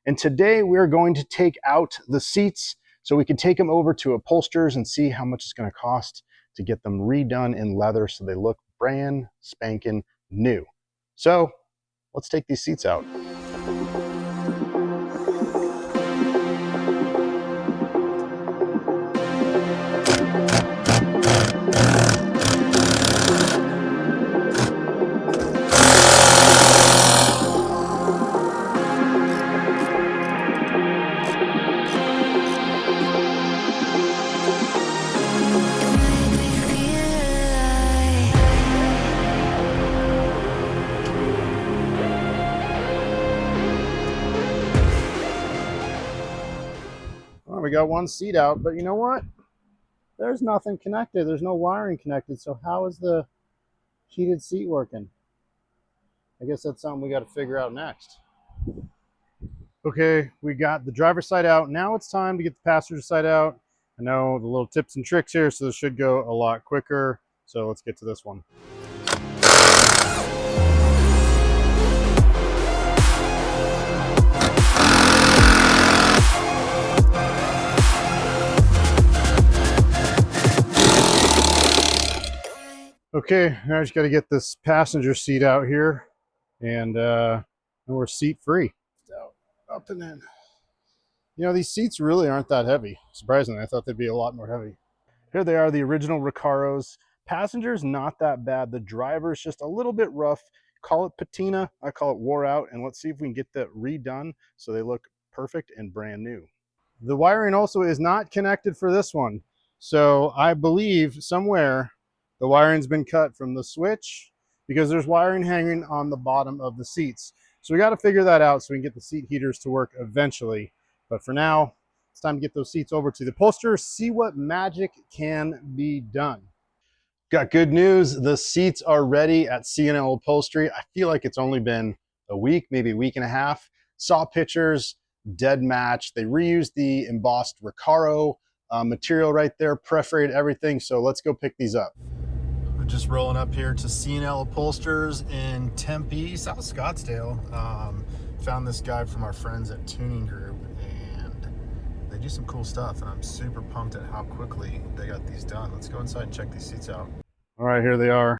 And today we're going to take out the seats so we can take them over to upholsterers and see how much it's going to cost to get them redone in leather so they look brand spanking new. So let's take these seats out. Well, we got one seat out, but you know what? There's nothing connected. There's no wiring connected. So how is the heated seat working? I guess that's something we got to figure out next. Okay, we got the driver's side out. Now it's time to get the passenger side out. I know the little tips and tricks here, so this should go a lot quicker. So let's get to this one. Okay, now I just got to get this passenger seat out here, and we're seat free. Up and in. You know, these seats really aren't that heavy. Surprisingly, I thought they'd be a lot more heavy. Here they are, the original Recaros. Passengers, not that bad. The driver's just a little bit rough. Call it patina. I call it wore out. And let's see if we can get that redone so they look perfect and brand new. The wiring also is not connected for this one. So I believe somewhere the wiring's been cut from the switch because there's wiring hanging on the bottom of the seats. So we got to figure that out so we can get the seat heaters to work eventually. But for now, it's time to get those seats over to the upholsterer, see what magic can be done. Got good news. The seats are ready at C&L Upholstery. I feel like it's only been a week, maybe a week and a half. Saw pictures, dead match. They reused the embossed Recaro material right there, perforated everything. So let's go pick these up. We're just rolling up here to C&L Upholsters in Tempe, South Scottsdale. Found this guy from our friends at Tuning Group, and they do some cool stuff, and I'm super pumped at how quickly they got these done. Let's go inside and check these seats out. All right, here they are.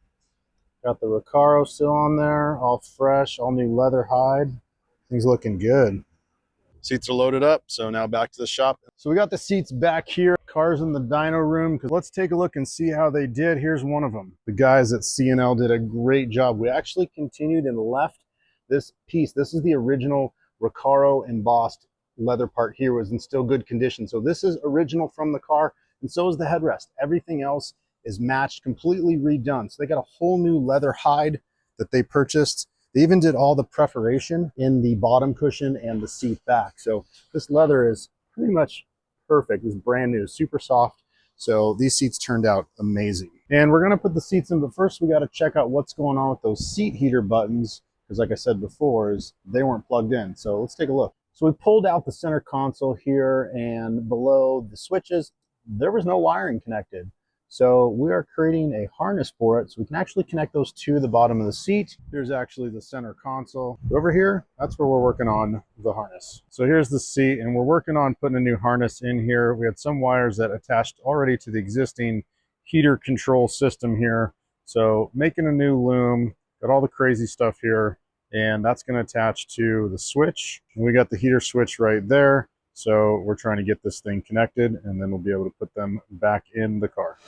Got the Recaro still on there, all fresh, all new leather hide. Things looking good. Seats are loaded up, so now back to the shop. So we got the seats back here. Cars in the dyno room. Let's take a look and see how they did. Here's one of them. The guys at C&L did a great job. We actually continued and left this piece. This is the original Recaro embossed leather part here, was in still good condition. So this is original from the car, and so is the headrest. Everything else is matched, completely redone. So they got a whole new leather hide that they purchased. They even did all the perforation in the bottom cushion and the seat back. So this leather is pretty much perfect. It's brand new, super soft. So these seats turned out amazing. And we're gonna put the seats in, but first we gotta check out what's going on with those seat heater buttons, because like I said before, is they weren't plugged in. So let's take a look. So we pulled out the center console here, and below the switches, there was no wiring connected. So we are creating a harness for it so we can actually connect those to the bottom of the seat. Here's actually the center console. Over here, that's where we're working on the harness. So here's the seat, and we're working on putting a new harness in here. We had some wires that attached already to the existing heater control system here. So making a new loom, got all the crazy stuff here, and that's going to attach to the switch. And we got the heater switch right there. So we're trying to get this thing connected, and then we'll be able to put them back in the car.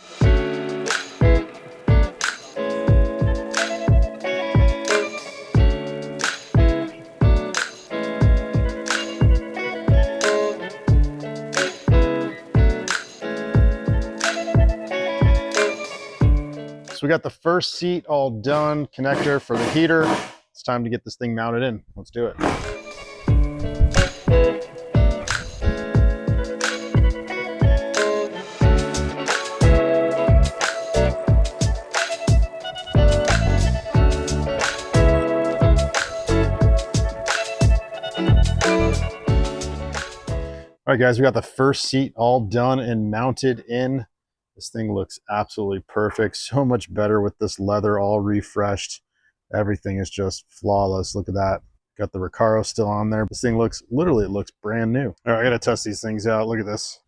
So we got the first seat all done, connector for the heater. It's time to get this thing mounted in. Let's do it. All right, guys, we got the first seat all done and mounted in. This thing looks absolutely perfect. So much better with this leather all refreshed. Everything is just flawless. Look at that. Got the Recaro still on there. This thing looks, literally, it looks brand new. All right, I gotta test these things out. Look at this.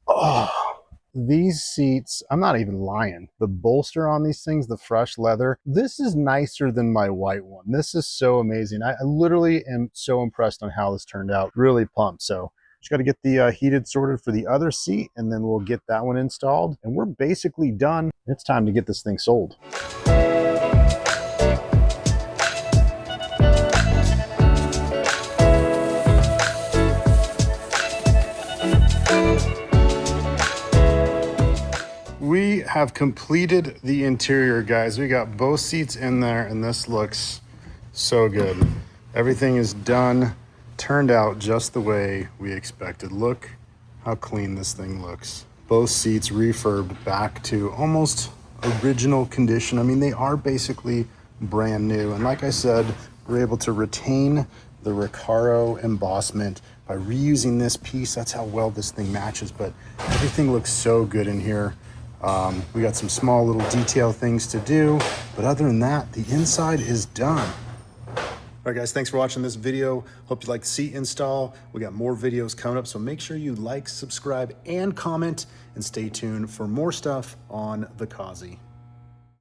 Oh, these seats, I'm not even lying. The bolster on these things, the fresh leather, this is nicer than my white one. This is so amazing. I literally am so impressed on how this turned out. Really pumped. So just got to get the heated sorted for the other seat, and then we'll get that one installed. And we're basically done. It's time to get this thing sold. We have completed the interior, guys. We got both seats in there, and this looks so good. Everything is done, turned out just the way we expected. Look how clean this thing looks. Both seats refurbed back to almost original condition. I mean, they are basically brand new. And like I said, we're able to retain the Recaro embossment by reusing this piece. That's how well this thing matches, but everything looks so good in here. We got some small little detail things to do, but other than that, the inside is done. All right, guys, thanks for watching this video. Hope you like the seat install. We got more videos coming up, so make sure you like, subscribe, and comment, and stay tuned for more stuff on the Cosy.